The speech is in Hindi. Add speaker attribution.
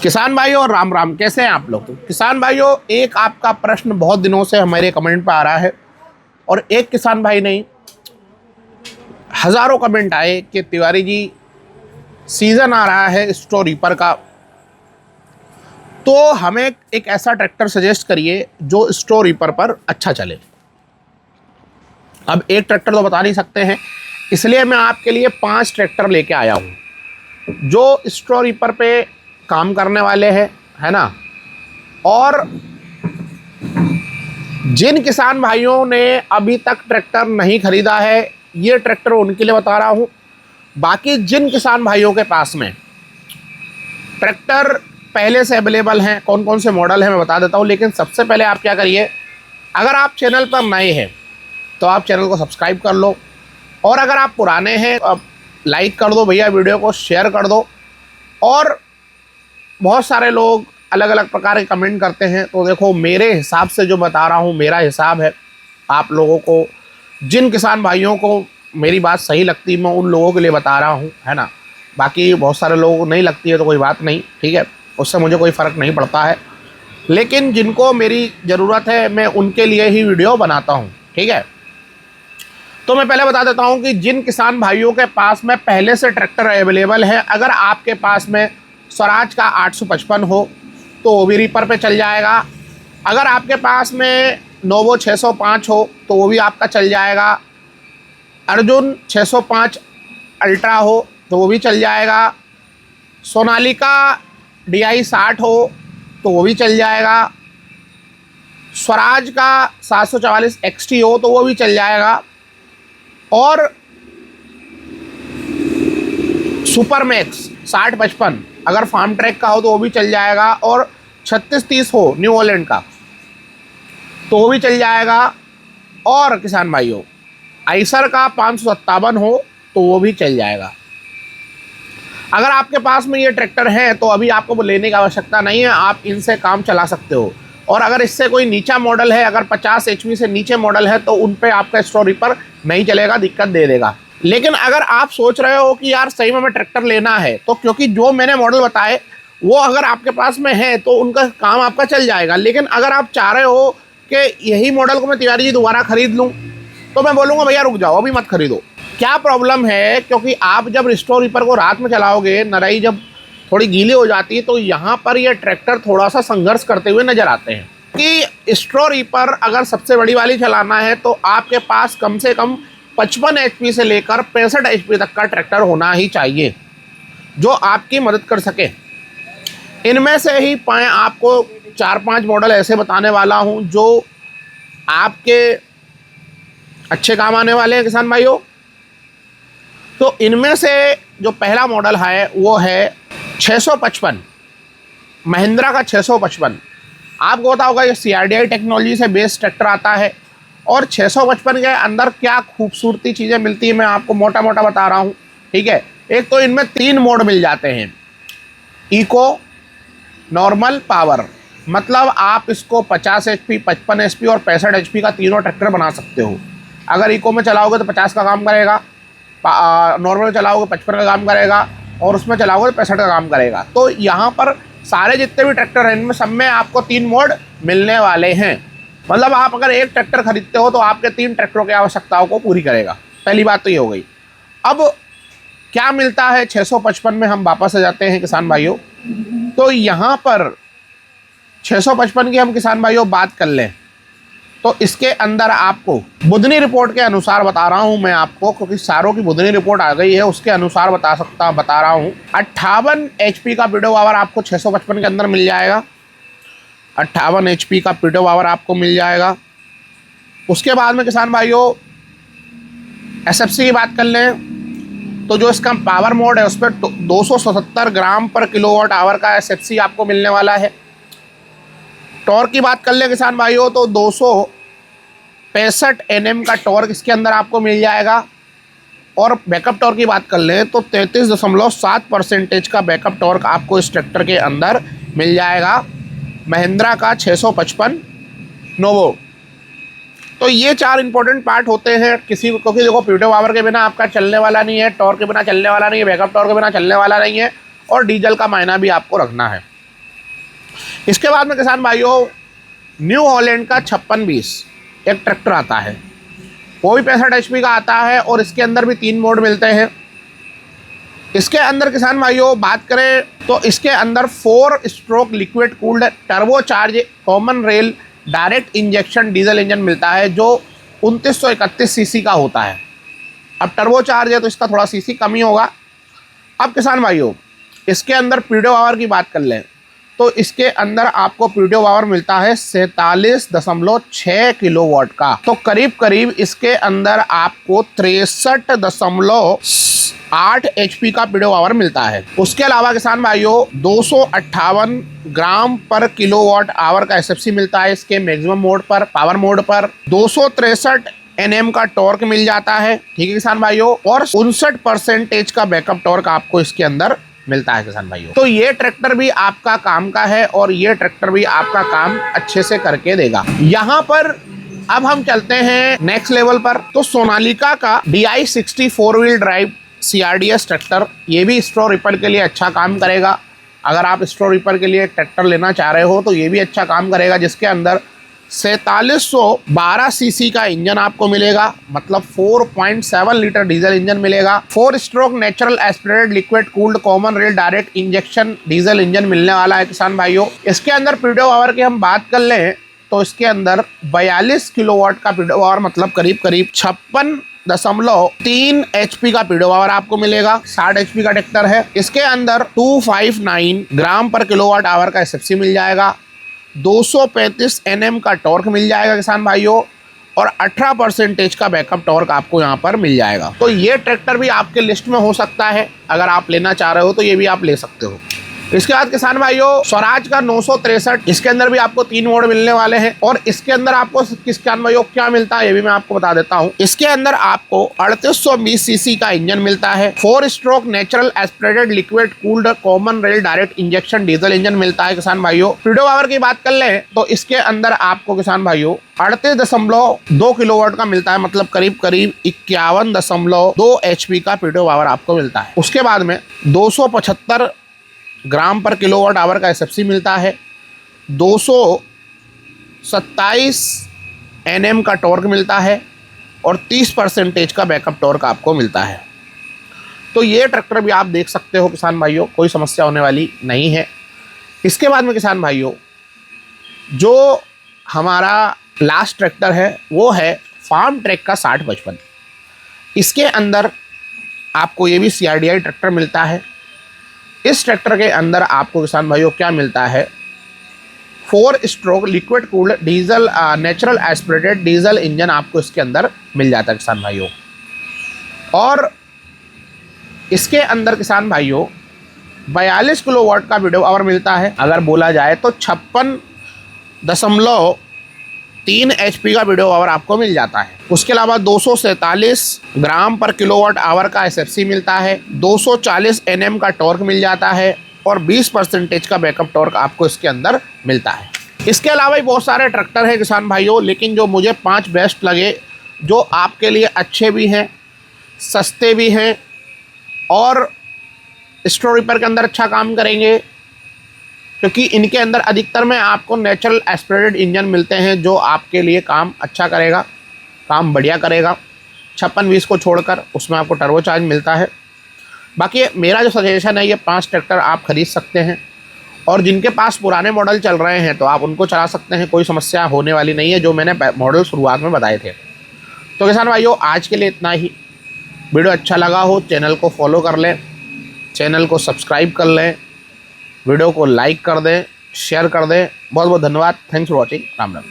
Speaker 1: किसान भाइयों राम राम, कैसे हैं आप लोग। किसान भाइयों, एक आपका प्रश्न बहुत दिनों से हमारे कमेंट पर आ रहा है और एक किसान भाई नहीं, हज़ारों कमेंट आए कि तिवारी जी सीज़न आ रहा है स्टोर रीपर का, तो हमें एक ऐसा ट्रैक्टर सजेस्ट करिए जो स्टोर रीपर पर अच्छा चले। अब एक ट्रैक्टर तो बता नहीं सकते हैं, इसलिए मैं आपके लिए 5 ट्रैक्टर लेके आया हूँ जो स्टोर रीपर पे काम करने वाले हैं, है ना। और जिन किसान भाइयों ने अभी तक ट्रैक्टर नहीं खरीदा है, ये ट्रैक्टर उनके लिए बता रहा हूँ। बाकी जिन किसान भाइयों के पास में ट्रैक्टर पहले से अवेलेबल हैं, कौन कौन से मॉडल हैं मैं बता देता हूँ। लेकिन सबसे पहले आप क्या करिए, अगर आप चैनल पर नए हैं तो आप चैनल को सब्सक्राइब कर लो, और अगर आप पुराने हैं तो आप लाइक कर दो भैया, वीडियो को शेयर कर दो। और बहुत सारे लोग अलग अलग प्रकार के कमेंट करते हैं, तो देखो मेरे हिसाब से जो बता रहा हूँ, मेरा हिसाब है। आप लोगों को, जिन किसान भाइयों को मेरी बात सही लगती, मैं उन लोगों के लिए बता रहा हूँ, है ना। बाकी बहुत सारे लोगों को नहीं लगती है तो कोई बात नहीं, ठीक है, उससे मुझे कोई फ़र्क नहीं पड़ता है। लेकिन जिनको मेरी ज़रूरत है मैं उनके लिए ही वीडियो बनाता हूँ, ठीक है। तो मैं पहले बता देता हूँ कि जिन किसान भाइयों के पास में पहले से ट्रैक्टर अवेलेबल है, अगर आपके पास में स्वराज का 855 हो तो वो भी रीपर पे चल जाएगा। अगर आपके पास में नोवो 605 हो तो वो भी आपका चल जाएगा। अर्जुन 605 अल्ट्रा हो तो वो भी चल जाएगा। सोनालिका DI 60 हो तो वो भी चल जाएगा। स्वराज का 744 XT हो तो वो भी चल जाएगा। और सुपर मैक्स 6055 अगर फार्म ट्रैक का हो तो वो भी चल जाएगा। और 3630 हो न्यू हॉलैंड का तो वो भी चल जाएगा। और किसान भाइयों, आइसर का 557 हो तो वो भी चल जाएगा। अगर आपके पास में ये ट्रैक्टर है तो अभी आपको लेने की आवश्यकता नहीं है, आप इनसे काम चला सकते हो। और अगर इससे कोई नीचा मॉडल है, अगर 50 HP से नीचे मॉडल है तो उन पे आपका स्टोर रीपर नहीं चलेगा, दिक्कत दे देगा। लेकिन अगर आप सोच रहे हो कि यार सही में हमें ट्रैक्टर लेना है, तो क्योंकि जो मैंने मॉडल बताए वो अगर आपके पास में है तो उनका काम आपका चल जाएगा। लेकिन अगर आप चाह रहे हो कि यही मॉडल को मैं तिवारी जी दोबारा खरीद लूँ, तो मैं बोलूँगा भैया रुक जाओ, अभी मत खरीदो। क्या प्रॉब्लम है, क्योंकि आप जब स्टोर रीपर को रात में चलाओगे, नराई जब थोड़ी गीली हो जाती है, तो यहाँ पर ये ट्रैक्टर थोड़ा सा संघर्ष करते हुए नजर आते हैं। कि स्टोर रीपर अगर सबसे बड़ी वाली चलाना है तो आपके पास कम से कम 55 HP से लेकर 65 HP तक का ट्रैक्टर होना ही चाहिए जो आपकी मदद कर सके। इनमें से ही आपको 4-5 मॉडल ऐसे बताने वाला हूं जो आपके अच्छे काम आने वाले हैं किसान भाइयों। तो इनमें से जो पहला मॉडल है वो है 655, महिंद्रा का 655। आपको पता होगा ये CRDI टेक्नोलॉजी से बेस्ड ट्रैक्टर आता है। और 655 के अंदर क्या खूबसूरती चीज़ें मिलती है मैं आपको मोटा मोटा बता रहा हूँ, ठीक है। एक तो इनमें 3 मोड मिल जाते हैं, इको, नॉर्मल, पावर। मतलब आप इसको 50 HP, 55 HP और 65 HP का तीनों ट्रैक्टर बना सकते हो। अगर इको में चलाओगे तो 50 का काम करेगा, नॉर्मल चलाओगे 55 का काम करेगा, और उसमें चलाओगे तो 65 का काम करेगा। तो यहाँ पर सारे जितने भी ट्रैक्टर हैं इनमें सब में आपको 3 मोड मिलने वाले हैं। मतलब आप अगर एक ट्रैक्टर खरीदते हो तो आपके 3 ट्रैक्टरों की आवश्यकताओं को पूरी करेगा। पहली बात तो ये हो गई। अब क्या मिलता है 655 में, हम वापस आ जाते हैं किसान भाइयों। तो यहाँ पर 655 की हम किसान भाइयों बात कर लें तो इसके अंदर आपको बुधनी रिपोर्ट के अनुसार बता रहा हूँ मैं आपको, क्योंकि सारों की बुधनी रिपोर्ट आ गई है, उसके अनुसार बता रहा हूँ। 58 HP का पीडो पावर आपको 655 के अंदर मिल जाएगा। 58 HP का पीडो पावर आपको मिल जाएगा। उसके बाद में किसान भाइयों SFC की बात कर लें तो जो इसका पावर मोड है उस पर 277 ग्राम पर किलोवाट आवर का SFC आपको मिलने वाला है। टॉर्क की बात कर लें किसान भाइयों तो 265 Nm का टॉर्क इसके अंदर आपको मिल जाएगा। और बैकअप टॉर्क की बात कर लें तो 33.7% का बैकअप टॉर्क आपको इस ट्रैक्टर के अंदर मिल जाएगा, महिंद्रा का 655 नोवो। तो ये 4 इंपॉर्टेंट पार्ट होते हैं किसी को, क्योंकि देखो पीडो पावर के बिना आपका चलने वाला नहीं है, टॉर्क के बिना चलने वाला नहीं है, बैकअप टॉर्क के बिना चलने वाला नहीं है, और डीजल का मायना भी आपको रखना है। इसके बाद में किसान भाइयों न्यू हॉलैंड का 5620 एक ट्रैक्टर आता है, वो भी 65 HP का आता है और इसके अंदर भी 3 मोड मिलते हैं। इसके अंदर किसान भाइयों बात करें तो इसके अंदर 4 stroke liquid cooled turbo charge common rail direct injection diesel engine मिलता है जो 2931 सीसी का होता है। अब टर्बो चार्ज है तो इसका थोड़ा सीसी कम ही होगा। अब किसान भाइयों इसके अंदर पीडीओ पावर की बात कर लें तो इसके अंदर आपको पीडीओ पावर मिलता है 47.6 किलोवाट का। तो करीब करीब इसके अंदर आपको 63.8 HP का पीडीओ पावर मिलता है। उसके अलावा किसान भाइयों 258 ग्राम पर किलोवाट आवर का एसएफसी मिलता है इसके मैक्सिमम मोड पर, पावर मोड पर। 263 Nm का टॉर्क मिल जाता है, ठीक है किसान भाइयों, और 59% का बैकअप टॉर्क आपको इसके अंदर मिलता है किसान भाइयों। तो ये ट्रैक्टर भी आपका काम का है और ये ट्रैक्टर भी आपका काम अच्छे से करके देगा। यहाँ पर अब हम चलते हैं नेक्स्ट लेवल पर। तो सोनालिका का DI60 4 wheel drive CRDS tractor, ये भी स्ट्रॉ रिपर के लिए अच्छा काम करेगा। अगर आप स्ट्रॉ रिपर के लिए एक ट्रैक्टर लेना चाह रहे हो तो ये भी अच्छा काम करेगा, जिसके अंदर 4712 सीसी का इंजन आपको मिलेगा, मतलब 4.7 लीटर डीजल इंजन मिलेगा। 4 stroke natural aspirated liquid cooled common rail direct injection diesel engine मिलने वाला है किसान भाइयों। इसके अंदर पीडीओ पावर की हम बात कर लें तो इसके अंदर 42 किलोवाट का पीडीओ पावर, मतलब करीब करीब 56.3 HP का पीडीओ पावर आपको मिलेगा। 60 HP का ट्रैक्टर है। इसके अंदर 259 ग्राम पर किलोवाट आवर का एसएफसी मिल जाएगा, 235 Nm का टॉर्क मिल जाएगा किसान भाइयों, और 18% का बैकअप टॉर्क आपको यहाँ पर मिल जाएगा। तो ये ट्रैक्टर भी आपके लिस्ट में हो सकता है, अगर आप लेना चाह रहे हो तो ये भी आप ले सकते हो। इसके बाद किसान भाइयों स्वराज का 963, इसके अंदर भी आपको 3 मोड मिलने वाले हैं और इसके अंदर आपको किसान भाइयों क्या मिलता है ये भी मैं आपको बता देता हूँ। इसके अंदर आपको 3820 सीसी का इंजन मिलता है, 4 stroke natural aspirated liquid cooled common rail direct injection diesel engine मिलता है किसान भाइयों। पीडीओ पावर की बात कर ले तो इसके अंदर आपको किसान भाइयों 38.2 किलोवाट का मिलता है, मतलब करीब करीब 51.2 HP का पीडीओ पावर आपको मिलता है। उसके बाद में 275 ग्राम पर किलोवाट आवर का एसएफसी मिलता है, 227 Nm का टॉर्क मिलता है और 30% का बैकअप टॉर्क आपको मिलता है। तो ये ट्रैक्टर भी आप देख सकते हो किसान भाइयों, कोई समस्या होने वाली नहीं है। इसके बाद में किसान भाइयों जो हमारा लास्ट ट्रैक्टर है वो है फार्म ट्रैक का 6055। इसके अंदर आपको ये भी CRDI ट्रैक्टर मिलता है। इस ट्रैक्टर के अंदर आपको किसान भाइयों क्या मिलता है, 4 stroke liquid cooled diesel natural aspirated diesel engine आपको इसके अंदर मिल जाता है किसान भाइयों। और इसके अंदर किसान भाइयों 42 किलोवाट का पीडीओ पावर मिलता है। अगर बोला जाए तो 56.3 HP का पीडीओ पावर आपको मिल जाता है। उसके अलावा 247 ग्राम पर किलोवाट आवर का एसएफसी मिलता है, 240 Nm का टॉर्क मिल जाता है और 20% का बैकअप टॉर्क आपको इसके अंदर मिलता है। इसके अलावा भी बहुत सारे ट्रैक्टर हैं किसान भाइयों, लेकिन जो मुझे 5 बेस्ट लगे, जो आपके लिए अच्छे भी हैं, सस्ते भी हैं और स्ट्रॉ रिपर के अंदर अच्छा काम करेंगे, क्योंकि इनके अंदर अधिकतर में आपको नेचुरल एस्पिरेटेड इंजन मिलते हैं जो आपके लिए काम अच्छा करेगा, काम बढ़िया करेगा। 5620 को छोड़कर उसमें आपको टर्बो चार्ज मिलता है। बाकी मेरा जो सजेशन है ये 5 ट्रैक्टर आप खरीद सकते हैं और जिनके पास पुराने मॉडल चल रहे हैं तो आप उनको चला सकते हैं, कोई समस्या होने वाली नहीं है, जो मैंने मॉडल शुरुआत में बताए थे। तो किसान भाइयों आज के लिए इतना ही। वीडियो अच्छा लगा हो चैनल को फॉलो कर लें, चैनल को सब्सक्राइब कर लें, वीडियो को लाइक कर दें, शेयर कर दें। बहुत बहुत धन्यवाद। Thanks for watching. Ram Ram.